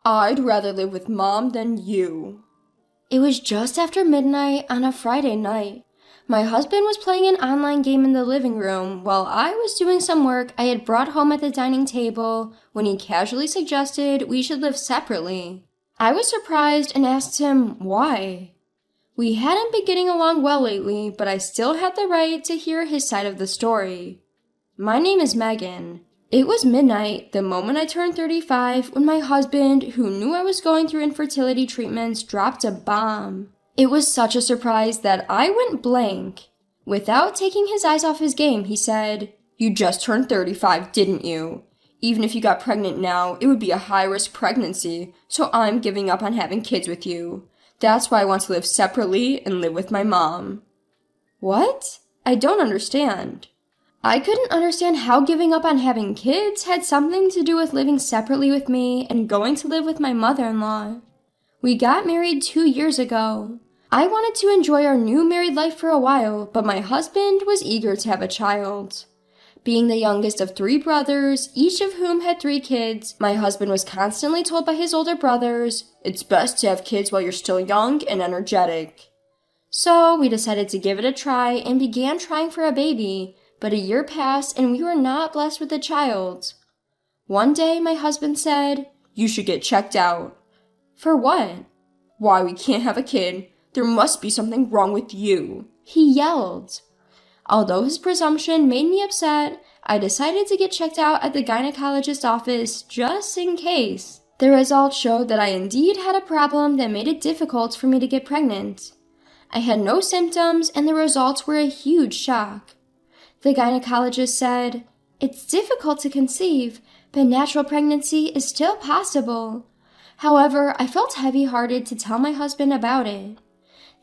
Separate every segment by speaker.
Speaker 1: I'd rather live with Mom than you.
Speaker 2: It was just after midnight on a Friday night. My husband was playing an online game in the living room while I was doing some work I had brought home at the dining table when he casually suggested we should live separately. I was surprised and asked him why. We hadn't been getting along well lately, but I still had the right to hear his side of the story. My name is Megan. It was midnight, the moment I turned 35, when my husband, who knew I was going through infertility treatments, dropped a bomb. It was such a surprise that I went blank. Without taking his eyes off his game, he said, "You just turned 35, didn't you? Even if you got pregnant now, it would be a high-risk pregnancy, so I'm giving up on having kids with you. That's why I want to live separately and live with my mom." What? I don't understand. I couldn't understand how giving up on having kids had something to do with living separately with me and going to live with my mother-in-law. We got married 2 years ago. I wanted to enjoy our new married life for a while, but my husband was eager to have a child. Being the youngest of 3 brothers, each of whom had 3 kids, my husband was constantly told by his older brothers, "It's best to have kids while you're still young and energetic." So we decided to give it a try and began trying for a baby, but a year passed and we were not blessed with a child. One day my husband said, "You should get checked out." "For what?" "Why, we can't have a kid. There must be something wrong with you," he yelled. Although his presumption made me upset, I decided to get checked out at the gynecologist's office just in case. The results showed that I indeed had a problem that made it difficult for me to get pregnant. I had no symptoms and the results were a huge shock. The gynecologist said, "It's difficult to conceive, but natural pregnancy is still possible." However, I felt heavy-hearted to tell my husband about it.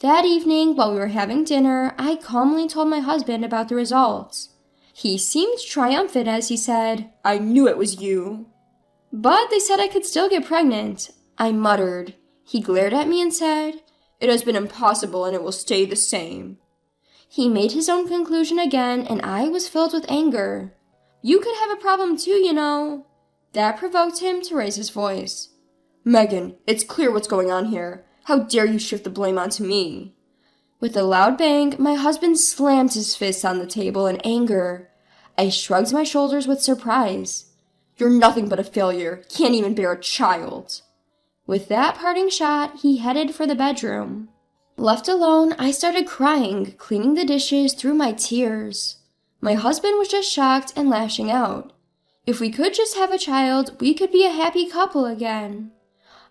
Speaker 2: That evening, while we were having dinner, I calmly told my husband about the results. He seemed triumphant as he said, "I knew it was you." "But they said I could still get pregnant," I muttered. He glared at me and said, "It has been impossible and it will stay the same." He made his own conclusion again, and I was filled with anger. "You could have a problem too, you know." That provoked him to raise his voice. "Megan, it's clear what's going on here. How dare you shift the blame onto me?" With a loud bang, my husband slammed his fist on the table in anger. I shrugged my shoulders with surprise. "You're nothing but a failure. Can't even bear a child." With that parting shot, he headed for the bedroom. Left alone, I started crying, cleaning the dishes through my tears. My husband was just shocked and lashing out. If we could just have a child, we could be a happy couple again.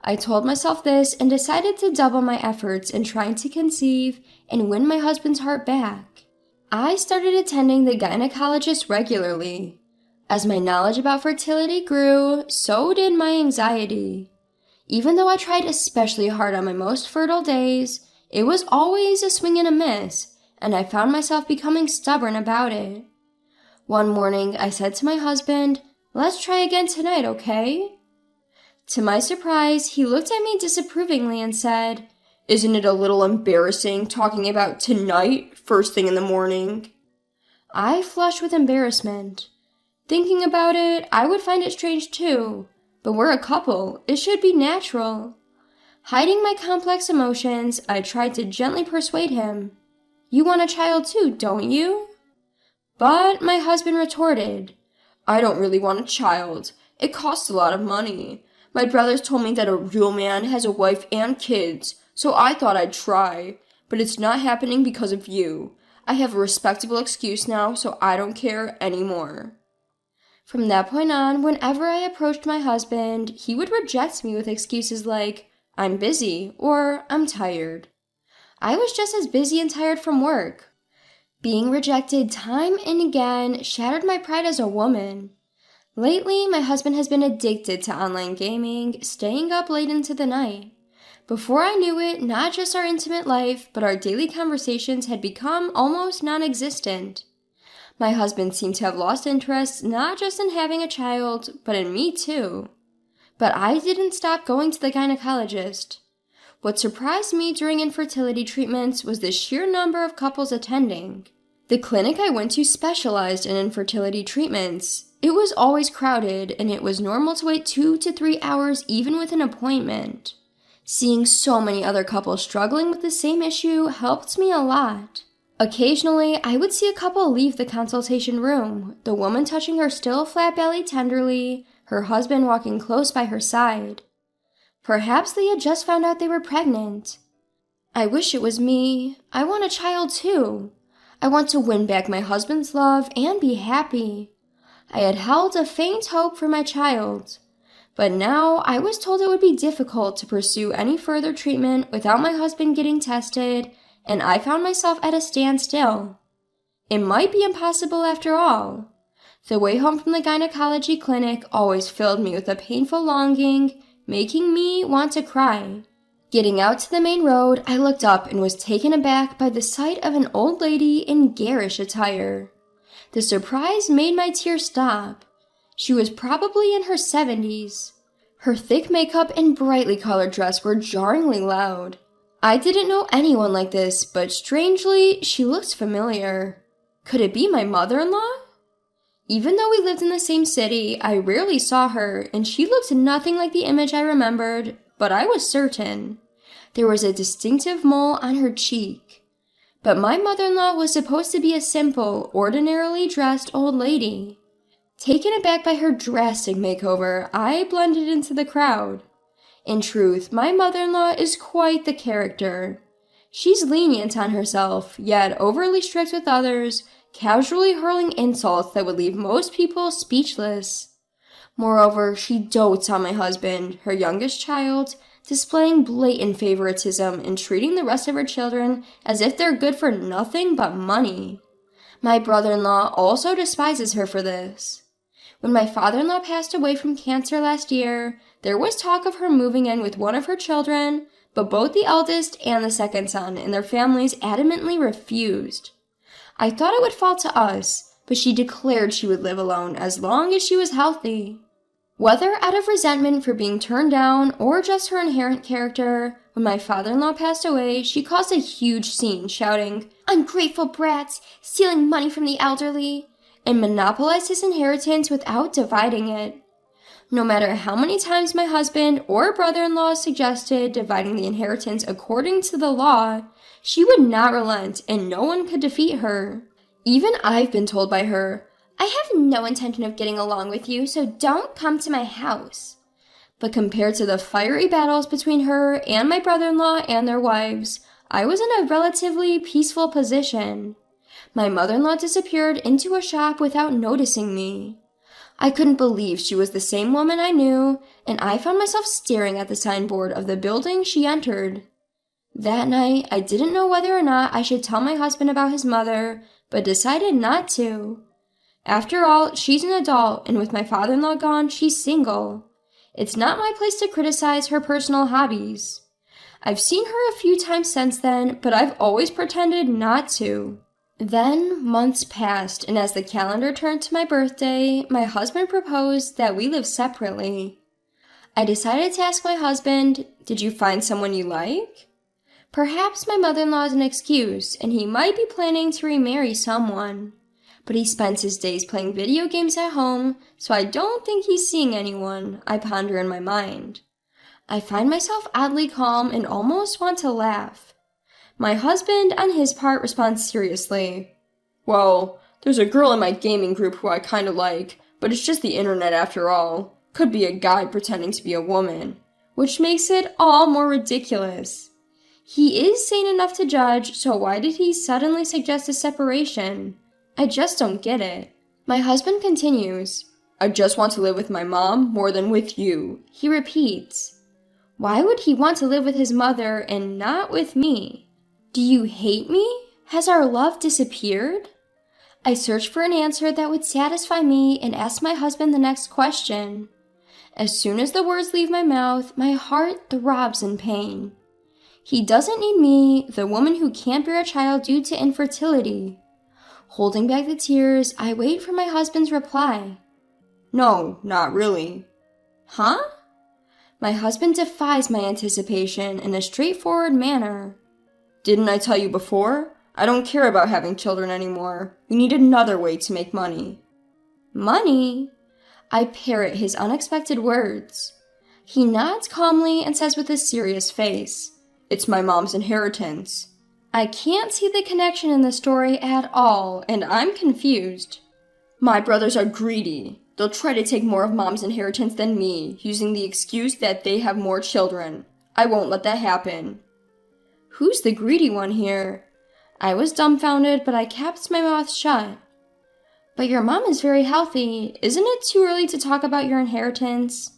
Speaker 2: I told myself this and decided to double my efforts in trying to conceive and win my husband's heart back. I started attending the gynecologist regularly. As my knowledge about fertility grew, so did my anxiety. Even though I tried especially hard on my most fertile days, it was always a swing and a miss, and I found myself becoming stubborn about it. One morning, I said to my husband, "Let's try again tonight, okay?" To my surprise, he looked at me disapprovingly and said, "Isn't it a little embarrassing talking about tonight first thing in the morning?" I flushed with embarrassment. Thinking about it, I would find it strange too, but we're a couple. It should be natural. Hiding my complex emotions, I tried to gently persuade him. "You want a child too, don't you?" But my husband retorted, "I don't really want a child. It costs a lot of money. My brothers told me that a real man has a wife and kids, so I thought I'd try. But it's not happening because of you. I have a respectable excuse now, so I don't care anymore." From that point on, whenever I approached my husband, he would reject me with excuses like, "I'm busy," or "I'm tired." I was just as busy and tired from work. Being rejected time and again shattered my pride as a woman. Lately, my husband has been addicted to online gaming, staying up late into the night. Before I knew it, not just our intimate life, but our daily conversations had become almost non-existent. My husband seemed to have lost interest not just in having a child, but in me too. But I didn't stop going to the gynecologist. What surprised me during infertility treatments was the sheer number of couples attending. The clinic I went to specialized in infertility treatments, It was always crowded, and it was normal to wait 2 to 3 hours even with an appointment. Seeing so many other couples struggling with the same issue helped me a lot. Occasionally, I would see a couple leave the consultation room, the woman touching her still flat belly tenderly, her husband walking close by her side. Perhaps they had just found out they were pregnant. I wish it was me. I want a child too. I want to win back my husband's love and be happy. I had held a faint hope for my child, but now I was told it would be difficult to pursue any further treatment without my husband getting tested, and I found myself at a standstill. It might be impossible after all. The way home from the gynecology clinic always filled me with a painful longing, making me want to cry. Getting out to the main road, I looked up and was taken aback by the sight of an old lady in garish attire. The surprise made my tears stop. She was probably in her 70s. Her thick makeup and brightly colored dress were jarringly loud. I didn't know anyone like this, but strangely, she looked familiar. Could it be my mother-in-law? Even though we lived in the same city, I rarely saw her, and she looked nothing like the image I remembered, but I was certain. There was a distinctive mole on her cheek. But my mother-in-law was supposed to be a simple, ordinarily dressed old lady. Taken aback by her drastic makeover, I blended into the crowd. In truth, my mother-in-law is quite the character. She's lenient on herself, yet overly strict with others, casually hurling insults that would leave most people speechless. Moreover, she dotes on my husband, her youngest child, displaying blatant favoritism and treating the rest of her children as if they're good for nothing but money. My brother-in-law also despises her for this. When my father-in-law passed away from cancer last year, there was talk of her moving in with one of her children, but both the eldest and the second son and their families adamantly refused. I thought it would fall to us, but she declared she would live alone as long as she was healthy. Whether out of resentment for being turned down or just her inherent character, when my father-in-law passed away, she caused a huge scene, shouting, "Ungrateful brats, stealing money from the elderly," and monopolized his inheritance without dividing it. No matter how many times my husband or brother-in-law suggested dividing the inheritance according to the law, she would not relent and no one could defeat her. Even I've been told by her, "I have no intention of getting along with you, so don't come to my house." But compared to the fiery battles between her and my brother-in-law and their wives, I was in a relatively peaceful position. My mother-in-law disappeared into a shop without noticing me. I couldn't believe she was the same woman I knew, and I found myself staring at the signboard of the building she entered. That night, I didn't know whether or not I should tell my husband about his mother, but decided not to. After all, she's an adult, and with my father-in-law gone, she's single. It's not my place to criticize her personal hobbies. I've seen her a few times since then, but I've always pretended not to. Then months passed, and as the calendar turned to my birthday, my husband proposed that we live separately. I decided to ask my husband, "Did you find someone you like?" Perhaps my mother-in-law is an excuse, and he might be planning to remarry someone. But he spends his days playing video games at home, so I don't think he's seeing anyone, I ponder in my mind. I find myself oddly calm and almost want to laugh. My husband, on his part, responds seriously. "Well, there's a girl in my gaming group who I kinda like, but it's just the internet after all. Could be a guy pretending to be a woman," which makes it all more ridiculous. He is sane enough to judge, so why did he suddenly suggest a separation? I just don't get it. My husband continues, "I just want to live with my mom more than with you," he repeats. Why would he want to live with his mother and not with me? Do you hate me? Has our love disappeared? I search for an answer that would satisfy me and ask my husband the next question. As soon as the words leave my mouth, my heart throbs in pain. He doesn't need me, the woman who can't bear a child due to infertility. Holding back the tears, I wait for my husband's reply. "No, not really." Huh? My husband defies my anticipation in a straightforward manner. "Didn't I tell you before? I don't care about having children anymore. We need another way to make money." Money? I parrot his unexpected words. He nods calmly and says with a serious face,
Speaker 1: "It's my mom's inheritance."
Speaker 2: I can't see the connection in the story at all, and I'm confused.
Speaker 1: "My brothers are greedy. They'll try to take more of mom's inheritance than me, using the excuse that they have more children. I won't let that happen."
Speaker 2: Who's the greedy one here? I was dumbfounded, but I kept my mouth shut. But your mom is very healthy. Isn't it too early to talk about your inheritance?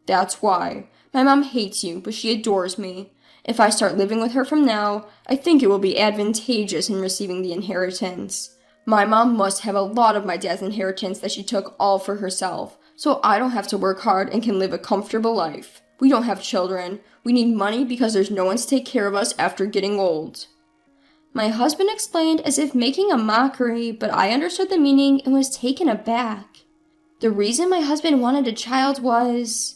Speaker 1: That's why. My mom hates you, but she adores me. If I start living with her from now, I think it will be advantageous in receiving the inheritance. My mom must have a lot of my dad's inheritance that she took all for herself, so I don't have to work hard and can live a comfortable life. We don't have children. We need money because there's no one to take care of us after getting old.
Speaker 2: My husband explained as if making a mockery, but I understood the meaning and was taken aback. The reason my husband wanted a child was...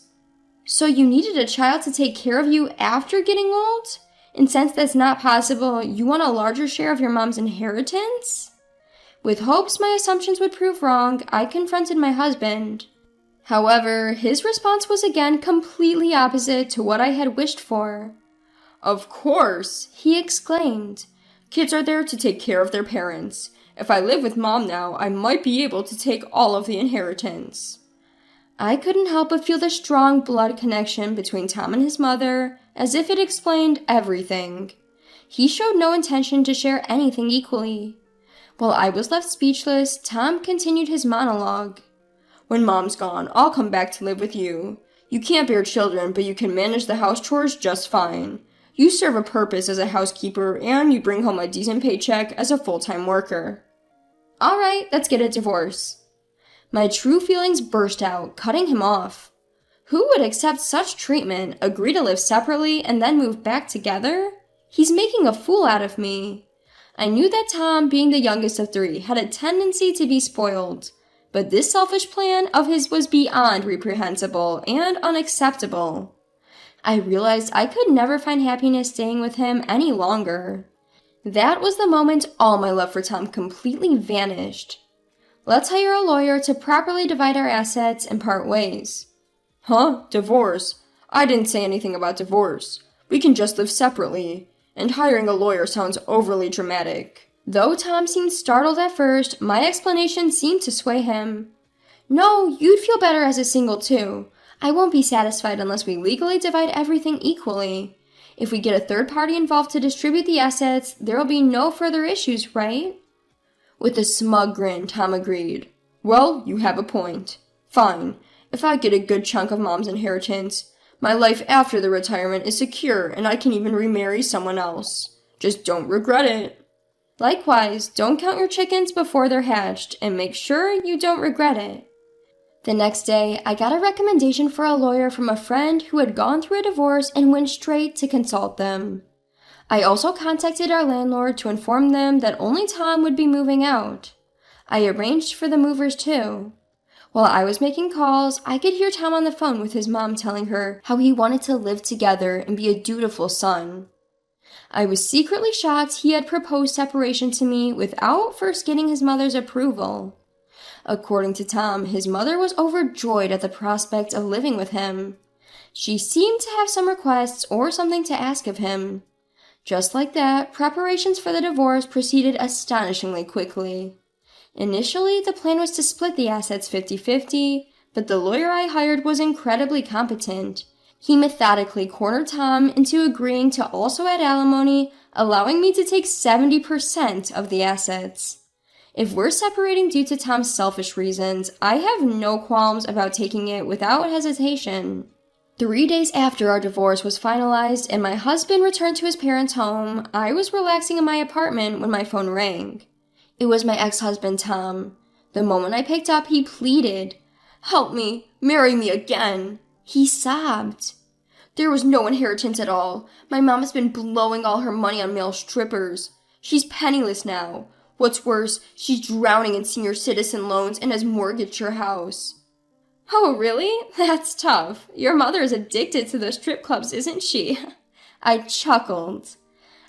Speaker 2: So you needed a child to take care of you after getting old? And since that's not possible, you want a larger share of your mom's inheritance? With hopes my assumptions would prove wrong, I confronted my husband. However, his response was again completely opposite to what I had wished for.
Speaker 1: "Of course," he exclaimed. "Kids are there to take care of their parents. If I live with mom now, I might be able to take all of the inheritance."
Speaker 2: I couldn't help but feel the strong blood connection between Tom and his mother, as if it explained everything. He showed no intention to share anything equally. While I was left speechless, Tom continued his monologue.
Speaker 1: "When mom's gone, I'll come back to live with you. You can't bear children, but you can manage the house chores just fine. You serve a purpose as a housekeeper, and you bring home a decent paycheck as a full-time worker."
Speaker 2: "All right, let's get a divorce." My true feelings burst out, cutting him off. Who would accept such treatment, agree to live separately, and then move back together? He's making a fool out of me. I knew that Tom, being the youngest of three, had a tendency to be spoiled, but this selfish plan of his was beyond reprehensible and unacceptable. I realized I could never find happiness staying with him any longer. That was the moment all my love for Tom completely vanished. "Let's hire a lawyer to properly divide our assets and part ways."
Speaker 1: "Huh? Divorce? I didn't say anything about divorce. We can just live separately. And hiring a lawyer sounds overly dramatic."
Speaker 2: Though Tom seemed startled at first, my explanation seemed to sway him. "No, you'd feel better as a single too. I won't be satisfied unless we legally divide everything equally. If we get a third party involved to distribute the assets, there'll be no further issues, right?"
Speaker 1: With a smug grin, Tom agreed. "Well, you have a point. Fine. If I get a good chunk of mom's inheritance, my life after the retirement is secure and I can even remarry someone else. Just don't regret it."
Speaker 2: "Likewise, don't count your chickens before they're hatched, and make sure you don't regret it." The next day, I got a recommendation for a lawyer from a friend who had gone through a divorce and went straight to consult them. I also contacted our landlord to inform them that only Tom would be moving out. I arranged for the movers too. While I was making calls, I could hear Tom on the phone with his mom telling her how he wanted to live together and be a dutiful son. I was secretly shocked he had proposed separation to me without first getting his mother's approval. According to Tom, his mother was overjoyed at the prospect of living with him. She seemed to have some requests or something to ask of him. Just like that, preparations for the divorce proceeded astonishingly quickly. Initially, the plan was to split the assets 50-50, but the lawyer I hired was incredibly competent. He methodically cornered Tom into agreeing to also add alimony, allowing me to take 70% of the assets. If we're separating due to Tom's selfish reasons, I have no qualms about taking it without hesitation. 3 days after our divorce was finalized and my husband returned to his parents' home, I was relaxing in my apartment when my phone rang. It was my ex-husband, Tom. The moment I picked up, he pleaded, "Help me, marry me again." He sobbed. "There was no inheritance at all. My mom has been blowing all her money on male strippers. She's penniless now. What's worse, she's drowning in senior citizen loans and has mortgaged her house." "Oh, really? That's tough. Your mother is addicted to those strip clubs, isn't she?" I chuckled.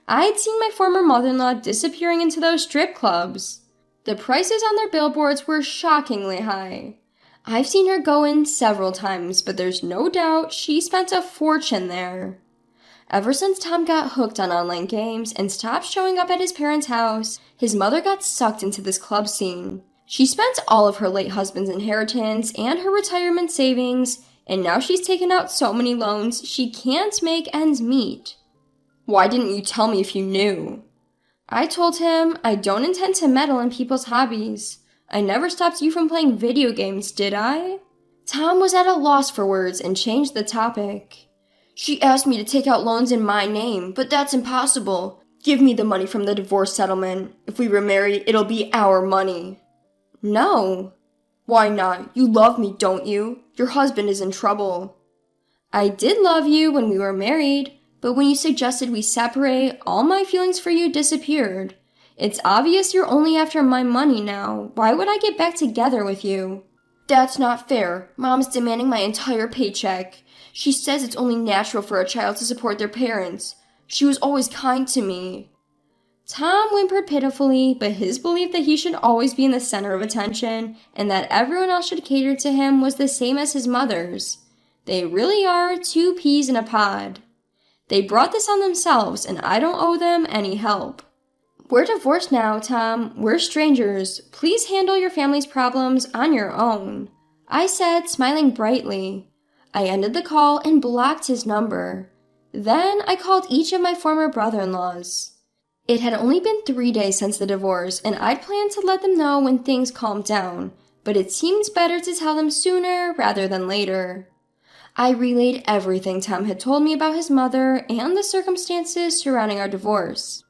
Speaker 2: I'd seen my former mother-in-law disappearing into those strip clubs. The prices on their billboards were shockingly high.
Speaker 1: I've seen her go in several times, but there's no doubt she spent a fortune there. Ever since Tom got hooked on online games and stopped showing up at his parents' house, his mother got sucked into this club scene. She spent all of her late husband's inheritance and her retirement savings, and now she's taken out so many loans she can't make ends meet. Why didn't you tell me if you knew? I told him I don't intend to meddle in people's hobbies. I never stopped you from playing video games, did I? Tom was at a loss for words and changed the topic. She asked me to take out loans in my name, but that's impossible. Give me the money from the divorce settlement. If we remarry, it'll be our money. No. Why not? You love me, don't you? Your husband is in trouble. I did love you when we were married, but when you suggested we separate, all my feelings for you disappeared. It's obvious you're only after my money now. Why would I get back together with you? That's not fair. Mom's demanding my entire paycheck. She says it's only natural for a child to support their parents. She was always kind to me. Tom whimpered pitifully, but his belief that he should always be in the center of attention and that everyone else should cater to him was the same as his mother's. They really are two peas in a pod. They brought this on themselves, and I don't owe them any help. We're divorced now, Tom. We're strangers. Please handle your family's problems on your own, I said, smiling brightly. I ended the call and blocked his number. Then I called each of my former brother-in-laws. It had only been 3 days since the divorce, and I'd planned to let them know when things calmed down, but it seemed better to tell them sooner rather than later. I relayed everything Tom had told me about his mother and the circumstances surrounding our divorce.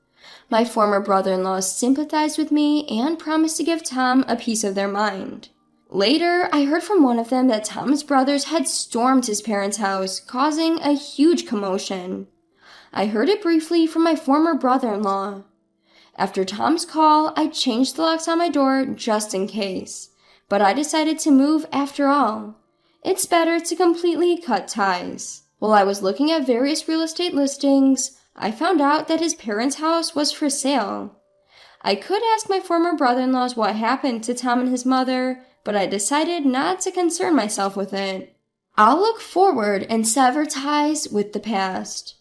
Speaker 1: My former brother-in-laws sympathized with me and promised to give Tom a piece of their mind. Later, I heard from one of them that Tom's brothers had stormed his parents' house, causing a huge commotion. I heard it briefly from my former brother-in-law. After Tom's call, I changed the locks on my door just in case, but I decided to move after all. It's better to completely cut ties. While I was looking at various real estate listings, I found out that his parents' house was for sale. I could ask my former brother-in-laws what happened to Tom and his mother, but I decided not to concern myself with it. I'll look forward and sever ties with the past.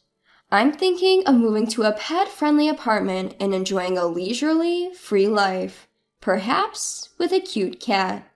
Speaker 1: I'm thinking of moving to a pet-friendly apartment and enjoying a leisurely, free life, perhaps with a cute cat.